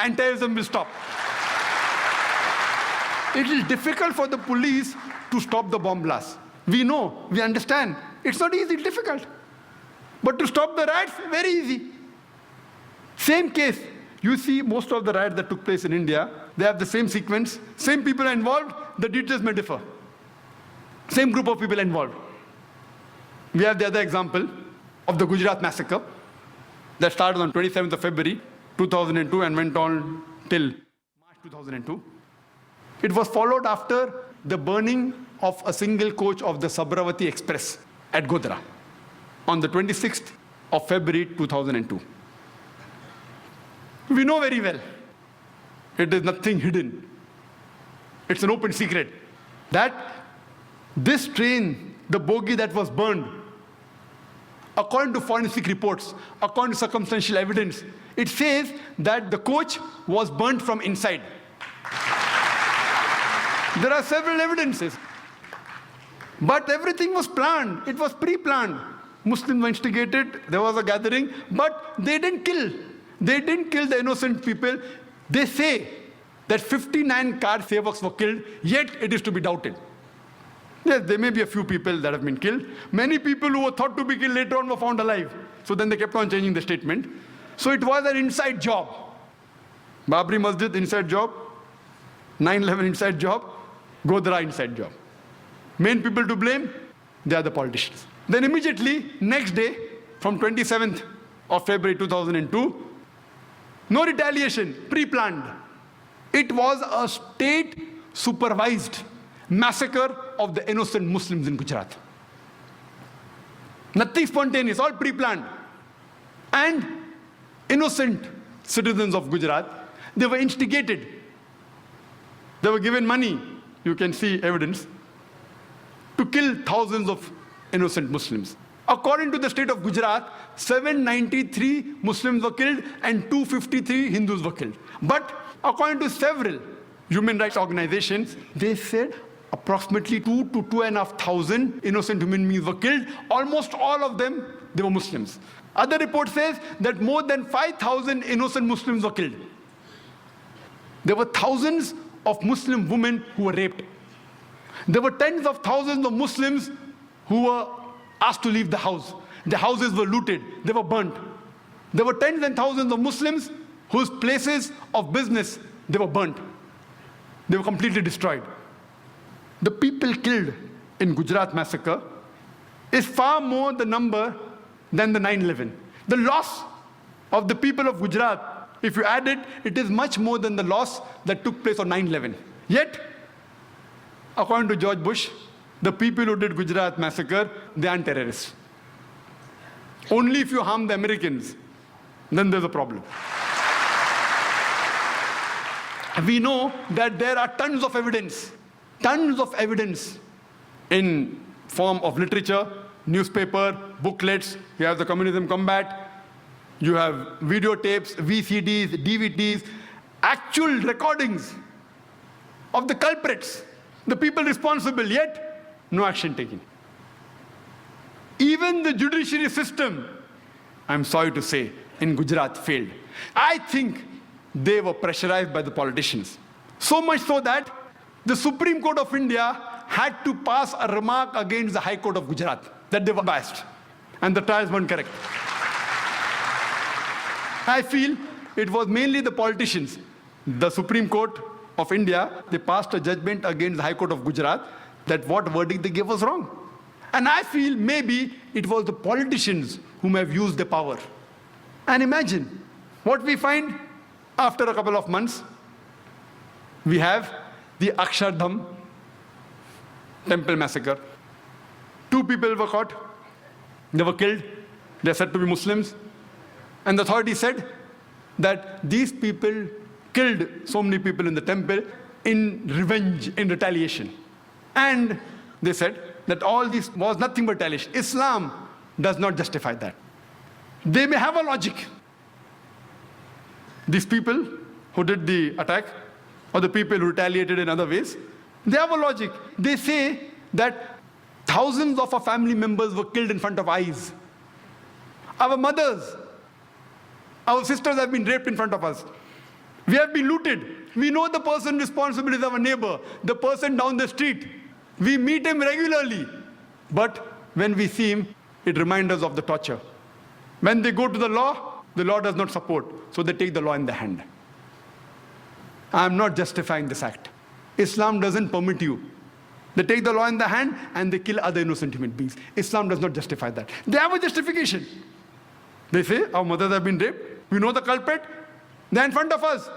and terrorism will stop. It is difficult for the police to stop the bomb blast. We know, we understand. It's not easy, it's difficult. But to stop the riots, very easy. Same case. You see most of the riots that took place in India, they have the same sequence, same people are involved, the details may differ. Same group of people involved. We have the other example of the Gujarat massacre that started on 27th of February 2002 and went on till March 2002. It was followed after the burning of a single coach of the Sabravati Express at Godhra on the 26th of February 2002. We know very well, it is nothing hidden. It's an open secret that this train, the bogie that was burned, according to forensic reports, according to circumstantial evidence, it says that the coach was burnt from inside. There are several evidences. But everything was planned. It was pre-planned. Muslims were instigated. There was a gathering. But they didn't kill. They didn't kill the innocent people. They say that 59 car sevaks were killed, yet it is to be doubted. Yes, there may be a few people that have been killed. Many people who were thought to be killed later on were found alive. So then they kept on changing the statement. So it was an inside job. Babri Masjid, inside job. 9/11 inside job. Godhra inside job. Main people to blame, they are the politicians. Then immediately, next day, from 27th of February 2002, no retaliation, pre-planned. It was a state-supervised massacre of the innocent Muslims in Gujarat. Nothing spontaneous, all pre-planned. And innocent citizens of Gujarat, they were instigated. They were given money, you can see evidence, to kill thousands of innocent Muslims. According to the state of Gujarat, 793 Muslims were killed and 253 Hindus were killed. But according to several human rights organizations, they said approximately 2 to 2,500 innocent human beings were killed. Almost all of them, they were Muslims. Other report says that more than 5,000 innocent Muslims were killed. There were thousands of Muslim women who were raped. There were tens of thousands of Muslims who were asked to leave the house. Their houses were looted. They were burnt. There were tens and thousands of Muslims whose places of business, they were burnt. They were completely destroyed. The people killed in Gujarat massacre is far more the number than the 9/11. The loss of the people of Gujarat, if you add it, it is much more than the loss that took place on 9/11. Yet, according to George Bush, the people who did Gujarat massacre, they aren't terrorists. Only if you harm the Americans, then there's a problem. We know that there are tons of evidence in form of literature, newspaper, booklets. You have the Communism Combat, you have videotapes, VCDs, DVDs, actual recordings of the culprits, the people responsible, yet no action taken. Even the judiciary system, I'm sorry to say, in Gujarat failed. I think they were pressurized by the politicians. So much so that the Supreme Court of India had to pass a remark against the High Court of Gujarat that they were biased and the trials weren't correct. I feel it was mainly the politicians. The Supreme Court of India, they passed a judgment against the High Court of Gujarat that what verdict they gave was wrong. And I feel maybe it was the politicians whom have used the power. And imagine what we find after a couple of months. We have the Akshardham temple massacre. 2 people were caught. They were killed. They're said to be Muslims. And the authorities said that these people killed so many people in the temple in revenge, in retaliation. And they said that all this was nothing but retaliation. Islam does not justify that. They may have a logic. These people who did the attack, or the people who retaliated in other ways, they have a logic. They say that thousands of our family members were killed in front of eyes. Our mothers, our sisters have been raped in front of us. We have been looted. We know the person responsible is our neighbor, the person down the street. We meet him regularly. But when we see him, it reminds us of the torture. When they go to the law does not support. So they take the law in the hand. I am not justifying this act. Islam doesn't permit you. They take the law in the hand and they kill other innocent human beings. Islam does not justify that. They have a justification. They say, our mothers have been raped. We know the culprit. They're in front of us.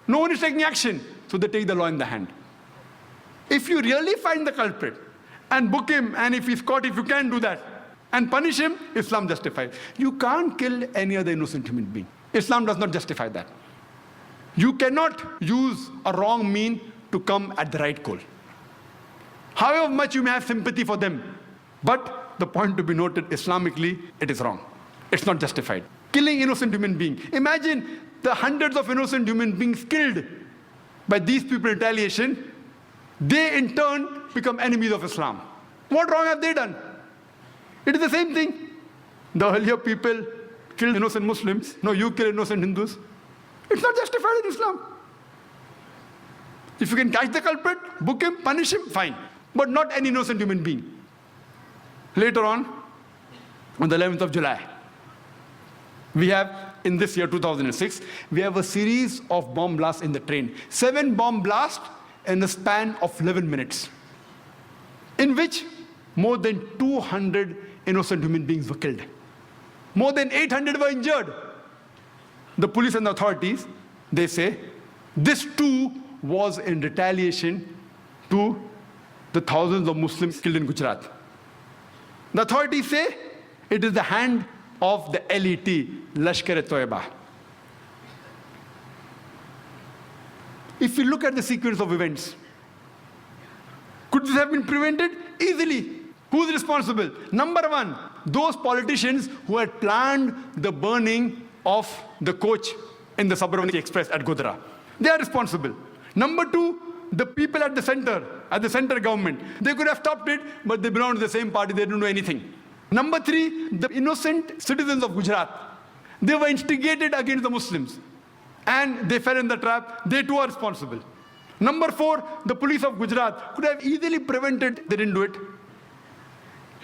No one is taking action. So they take the law in the hand. If you really find the culprit and book him, and if he's caught, if you can do that, and punish him, Islam justifies. You can't kill any other innocent human being. Islam does not justify that. You cannot use a wrong mean to come at the right goal. However much you may have sympathy for them, but the point to be noted, Islamically, it is wrong. It's not justified. Killing innocent human beings. Imagine the hundreds of innocent human beings killed by these people in retaliation. They in turn become enemies of Islam. What wrong have they done? It is the same thing. The earlier people killed innocent Muslims. No, you kill innocent Hindus. It's not justified in Islam. If you can catch the culprit, book him, punish him, fine. But not an innocent human being. Later on the 11th of July, we have, in this year 2006, we have a series of bomb blasts in the train. 7 bomb blasts in the span of 11 minutes, in which more than 200 innocent human beings were killed. More than 800 were injured. The police and the authorities, they say, this too was in retaliation to the thousands of Muslims killed in Gujarat. The authorities say it is the hand of the LET, Lashkar-e-Toiba. If you look at the sequence of events, could this have been prevented? Easily. Who's responsible? Number one, those politicians who had planned the burning of the coach in the Sabarmati Express at Godhra. They are responsible. Number two, the people at the center government. They could have stopped it, but they belong to the same party. They didn't do anything. Number three, the innocent citizens of Gujarat. They were instigated against the Muslims, and they fell in the trap. They too are responsible. Number four, the police of Gujarat could have easily prevented. They didn't do it.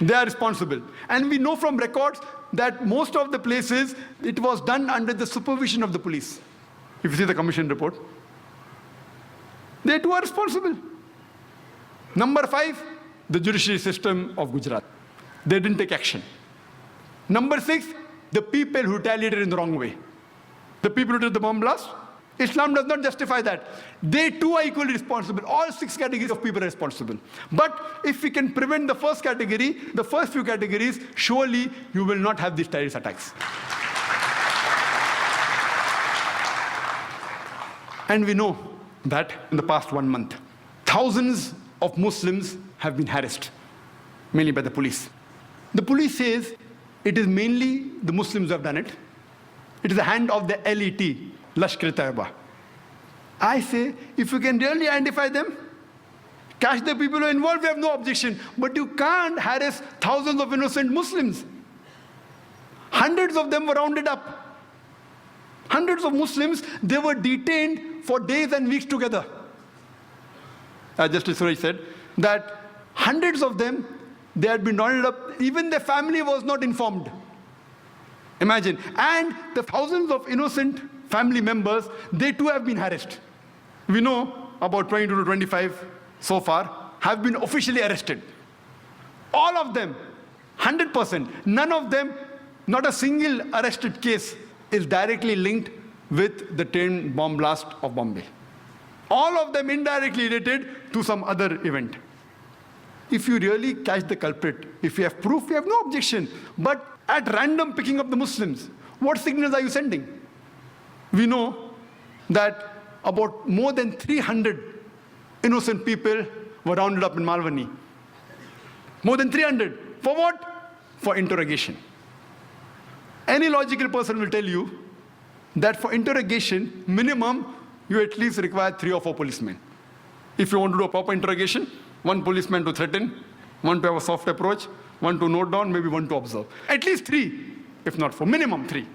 They are responsible. And we know from records that most of the places, it was done under the supervision of the police. If you see the commission report, they too are responsible. Number five, the judiciary system of Gujarat. They didn't take action. Number six, the people who retaliated in the wrong way. The people who did the bomb blast. Islam does not justify that. They too are equally responsible. All 6 categories of people are responsible. But if we can prevent the first category, the first few categories, surely you will not have these terrorist attacks. And we know that in the past 1 month, thousands of Muslims have been harassed, mainly by the police. The police says it is mainly the Muslims who have done it. It is the hand of the LET, Lashkar-e-Toiba. I say, if you can really identify them, catch the people who are involved, we have no objection. But you can't harass thousands of innocent Muslims. Hundreds of them were rounded up. Hundreds of Muslims, they were detained for days and weeks together. As Justice Suraj said, that hundreds of them, they had been rounded up. Even their family was not informed. Imagine. And the thousands of innocent family members, they too have been harassed. We know about 22 to 25 so far have been officially arrested. All of them, 100%. None of them, not a single arrested case is directly linked with the train bomb blast of Bombay. All of them indirectly related to some other event. If you really catch the culprit, if you have proof, we have no objection. But at random picking up the Muslims, what signals are you sending? We know that about more than 300 innocent people were rounded up in Malwani. More than 300. For what? For interrogation. Any logical person will tell you that for interrogation, minimum, you at least require 3 or 4 policemen. If you want to do a proper interrogation, 1 policeman to threaten, 1 to have a soft approach, 1 to note down, maybe 1 to observe. At least 3, if not 4, minimum 3.